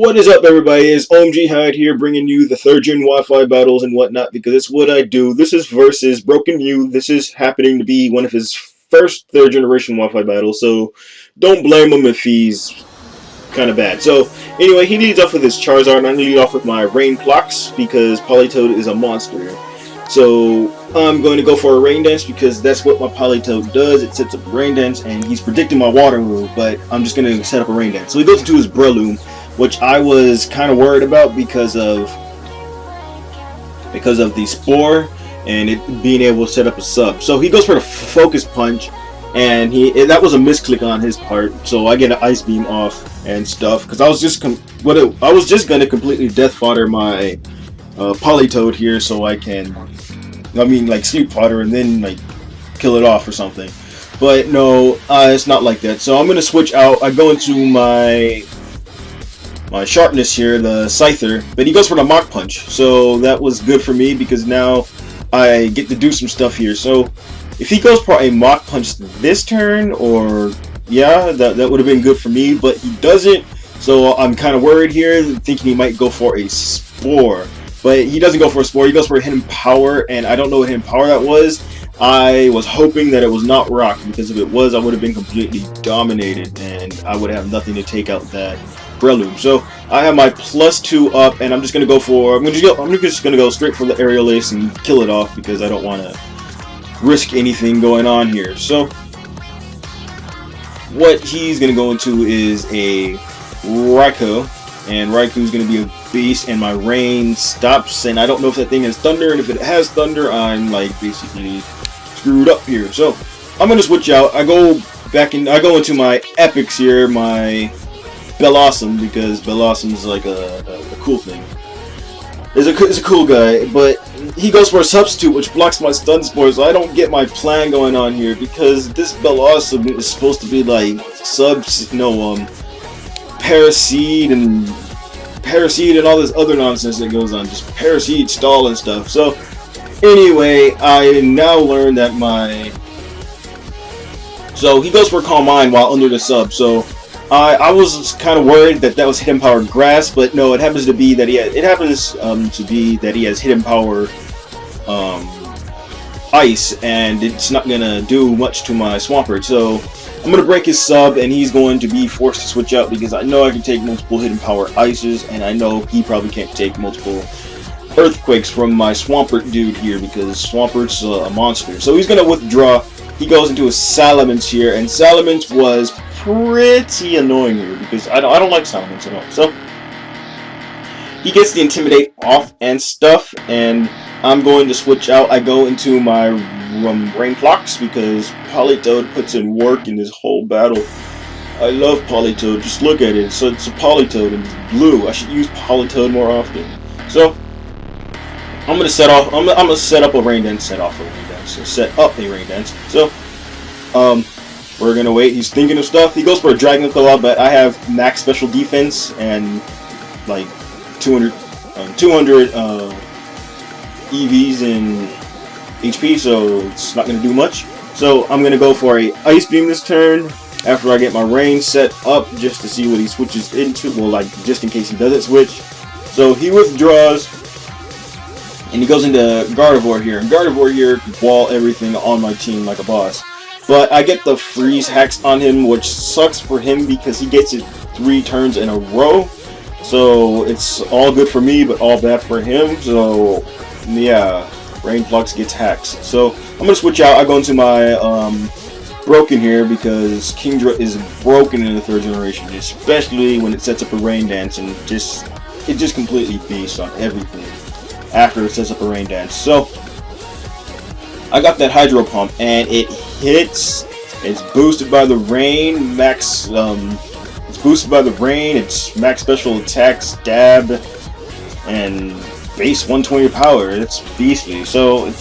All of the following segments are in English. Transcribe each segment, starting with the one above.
What is up, everybody? It's OMGHIDE here, bringing you the 3rd gen Wi-Fi battles and whatnot, because it's what I do. This is versus BrokenMew. This is happening to be one of his first 3rd generation Wi-Fi battles, so don't blame him if he's kind of bad. So, anyway, he leads off with his Charizard, and I'm going to lead off with my Rain Clocks, because Politoed is a monster. So, I'm going to go for a Rain Dance, because that's what my Politoed does. It sets up a Rain Dance, and he's predicting my Water move, but I'm just going to set up a Rain Dance. So he goes into his Breloom, which I was kind of worried about because of the Spore and it being able to set up a sub. So he goes for the Focus Punch, and that was a misclick on his part. So I get an Ice Beam off and stuff because I was just gonna completely Death Fodder my Politoed here, so I can, like Sleep Fodder and then like kill it off or something. But no, it's not like that. So I'm gonna switch out. I go into my Sharpness here, the Scyther, but he goes for the Mach Punch, so that was good for me because now I get to do some stuff here. So if he goes for a Mach Punch this turn, or yeah, that would have been good for me, but he doesn't, so I'm kind of worried here, thinking he might go for a Spore, but he doesn't go for a Spore. He goes for a Hidden Power, and I don't know what Hidden Power that was. I was hoping that it was not Rock, because if it was, I would have been completely dominated and I would have nothing to take out that Breloom. So I have my +2 up, and I'm just gonna go for. I'm just gonna go straight for the Aerial Ace and kill it off because I don't want to risk anything going on here. So what he's gonna go into is a Raikou, and Raikou's gonna be a beast, and my Rain stops, and I don't know if that thing has Thunder, and if it has Thunder, I'm like basically screwed up here. So I'm gonna switch out. I go into my Epicz here, my Bellossom, because Bellossom's like a cool thing. It's a cool guy, but he goes for a Substitute, which blocks my Stun Spore, so I don't get my plan going on here, because this Bellossom is supposed to be like Paraseed and all this other nonsense that goes on, just Paraseed, Stall and stuff. So anyway, I now learned that so he goes for Calm Mind while under the sub, so I was kind of worried that was Hidden Power Grass, but no, it happens to be that he has Hidden Power Ice, and it's not gonna do much to my Swampert. So I'm gonna break his sub, and he's going to be forced to switch out because I know I can take multiple Hidden Power Ices, and I know he probably can't take multiple Earthquakes from my Swampert dude here because Swampert's a monster. So he's gonna withdraw. He goes into a Salamence here, and Salamence was pretty annoying here because I don't like Salamence at all. So he gets the Intimidate off and stuff, and I'm going to switch out. I go into my Rain Clocks because Politoed puts in work in this whole battle. I love Politoed. Just look at it. So it's a Politoed and it's blue. I should use Politoed more often. So I'm gonna set off. I'm gonna set up a Rain Dance. Set off a Rain Dance. So set up a Rain Dance. So we're gonna wait. He's thinking of stuff. He goes for a Dragon Claw, but I have max special defense and like 200 EVs in HP, so it's not gonna do much. So I'm gonna go for a Ice Beam this turn after I get my Rain set up, just to see what he switches into. Well, like just in case he doesn't switch. So he withdraws, and he goes into Gardevoir here. And Gardevoir here can wall everything on my team like a boss. But I get the Freeze Hacks on him, which sucks for him because he gets it 3 turns in a row. So it's all good for me, but all bad for him. So yeah, Rain Flux gets hacks. So I'm gonna switch out. I go into my Broken here because Kingdra is broken in the 3rd generation, especially when it sets up a Rain Dance, and it just completely beasts on everything after it sets up a Rain Dance. So I got that Hydro Pump, and it hits. It's boosted by the Rain. It's boosted by the Rain. It's max special attack, stab, and base 120 power. It's beastly. So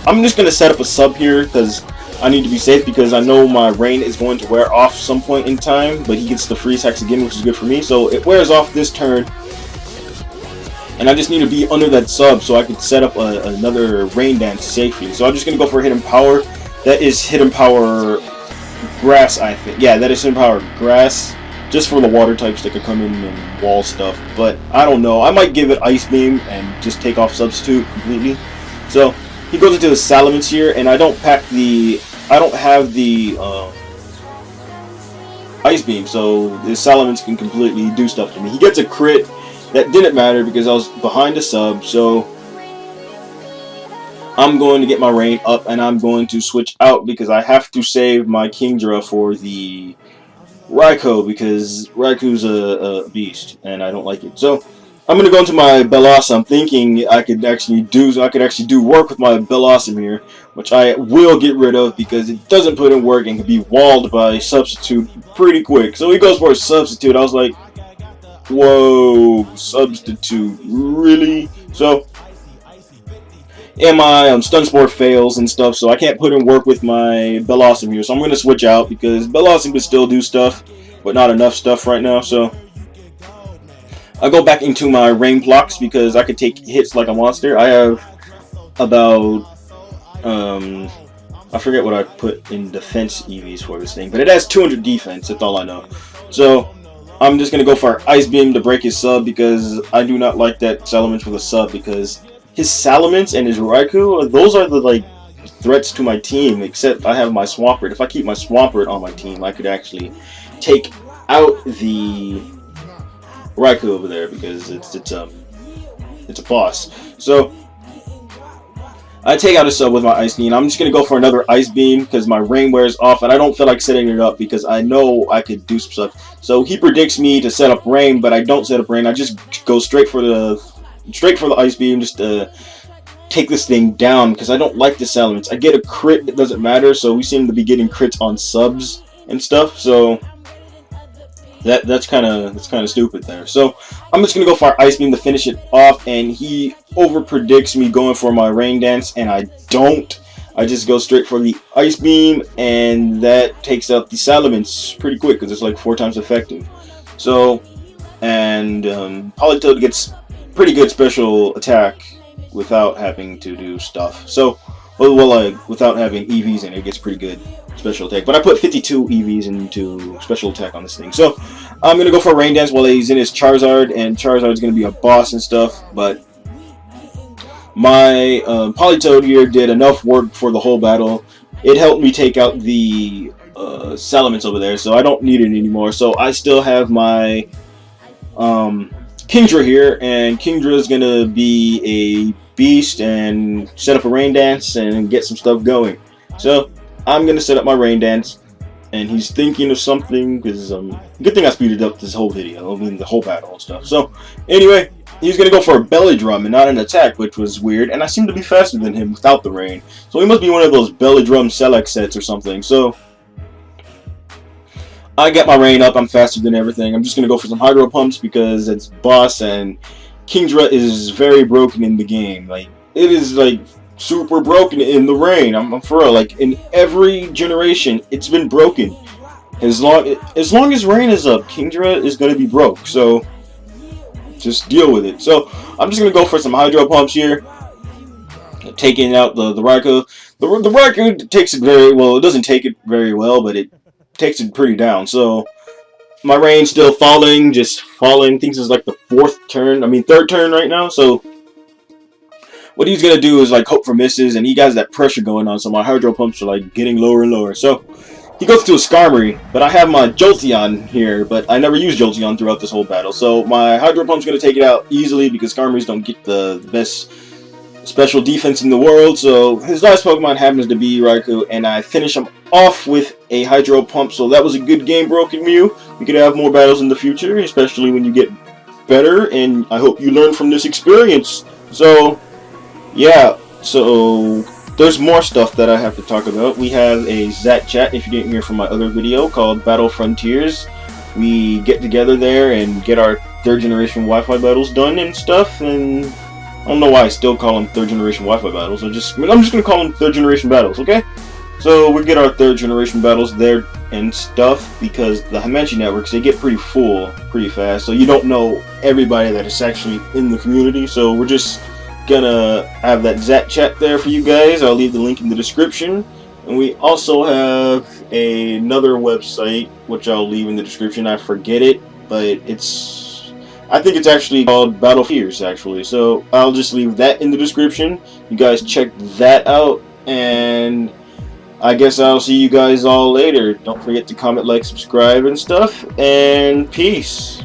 I'm just gonna set up a sub here because I need to be safe, because I know my Rain is going to wear off some point in time, but he gets the Freeze Hacks again, which is good for me. So it wears off this turn, and I just need to be under that sub so I can set up another Rain Dance safely. So I'm just going to go for Hidden Power. That is Hidden Power Grass, I think. Yeah, that is Hidden Power Grass. just for the water types that could come in and wall stuff. But I don't know. I might give it Ice Beam and just take off Substitute completely. So he goes into the Salamence here, and I don't have the Ice Beam, so the Salamence can completely do stuff to me. He gets a crit. That didn't matter because I was behind the sub, so I'm going to get my rain up, and I'm going to switch out because I have to save my Kingdra for the Raikou, because Raikou's a beast, and I don't like it. So I'm going to go into my Bellossom. I'm thinking I could actually do work with my Bellossom here, which I will get rid of because it doesn't put in work and can be walled by Substitute pretty quick. So he goes for a Substitute. I was like, whoa, Substitute, really? So, and my Stun Spore fails and stuff, so I can't put in work with my Bellossom here. So I'm going to switch out because Bellossom can still do stuff, but not enough stuff right now. So I go back into my Rain blocks because I could take hits like a monster. I have about, I forget what I put in defense EVs for this thing, but it has 200 defense, that's all I know. So I'm just going to go for Ice Beam to break his sub because I do not like that Salamence with a sub, because his Salamence and his Raikou, those are the like threats to my team, except I have my Swampert. If I keep my Swampert on my team, I could actually take out the Raikou over there because it's a boss. So I take out a sub with my Ice Beam. I'm just going to go for another Ice Beam because my Rain wears off, and I don't feel like setting it up because I know I could do some stuff. So he predicts me to set up Rain, but I don't set up Rain. I just go straight for the Ice Beam, just to take this thing down because I don't like the Salamence. I get a crit, it doesn't matter, so we seem to be getting crits on subs and stuff, so that's kind of stupid there. So I'm just gonna go for Ice Beam to finish it off, and he over predicts me going for my Rain Dance, and I don't. I just go straight for the Ice Beam, and that takes out the Salamence pretty quick because it's like 4 times effective. So, and Politoed gets pretty good special attack without having to do stuff. So, well, without having EVs in it, gets pretty good special attack. But I put 52 EVs into special attack on this thing. So I'm going to go for a Rain Dance while he's in his Charizard, and Charizard's going to be a boss and stuff. But my Politoed here did enough work for the whole battle. It helped me take out the Salamence over there, so I don't need it anymore. So I still have my Kingdra here, and Kingdra is going to be a beast and set up a Rain Dance and get some stuff going. So I'm going to set up my Rain Dance, and he's thinking of something because good thing I speeded up this whole video, I mean the whole battle and stuff. So anyway, he's going to go for a Belly Drum and not an attack, which was weird, and I seem to be faster than him without the rain. So he must be one of those Belly Drum Select sets or something. So I get my rain up, I'm faster than everything. I'm just going to go for some Hydro Pumps because it's boss, and Kingdra is very broken in the game. Like, it is like super broken in the rain. I'm for real, like in every generation it's been broken. As long as rain is up, Kingdra is going to be broke. So just deal with it. So I'm just going to go for some Hydro Pumps here, taking out the Raikou. The Raikou takes it very well. It doesn't take it very well, but it takes it pretty down. So my rain's still falling, just falling. Thinks it's like the third turn right now. So what he's gonna do is like hope for misses, and he has that pressure going on. So my Hydro Pumps are like getting lower and lower. So he goes to a Skarmory, but I have my Jolteon here, but I never used Jolteon throughout this whole battle. So my Hydro Pump's gonna take it out easily because Skarmories don't get the best special defense in the world. So his last Pokemon happens to be Raikou, and I finish him off with a Hydro Pump. So that was a good game, BrokenMew. We could have more battles in the future, especially when you get better, and I hope you learn from this experience. So yeah, so there's more stuff that I have to talk about. We have a Zat chat, if you didn't hear from my other video, called Battle Frontiers. We get together there and get our 3rd generation Wi-Fi battles done and stuff, and I don't know why I still call them 3rd generation Wi-Fi battles. I'm just going to call them 3rd generation battles, okay? So we get our 3rd generation battles there and stuff because the Himenshi networks, they get pretty full pretty fast. So you don't know everybody that is actually in the community. So we're just gonna have that Zat chat there for you guys. I'll leave the link in the description. And we also have another website, which I'll leave in the description. I forget it, but I think it's actually called Battle Fears, actually. So I'll just leave that in the description. You guys check that out, and I guess I'll see you guys all later. Don't forget to comment, like, subscribe, and stuff, and peace.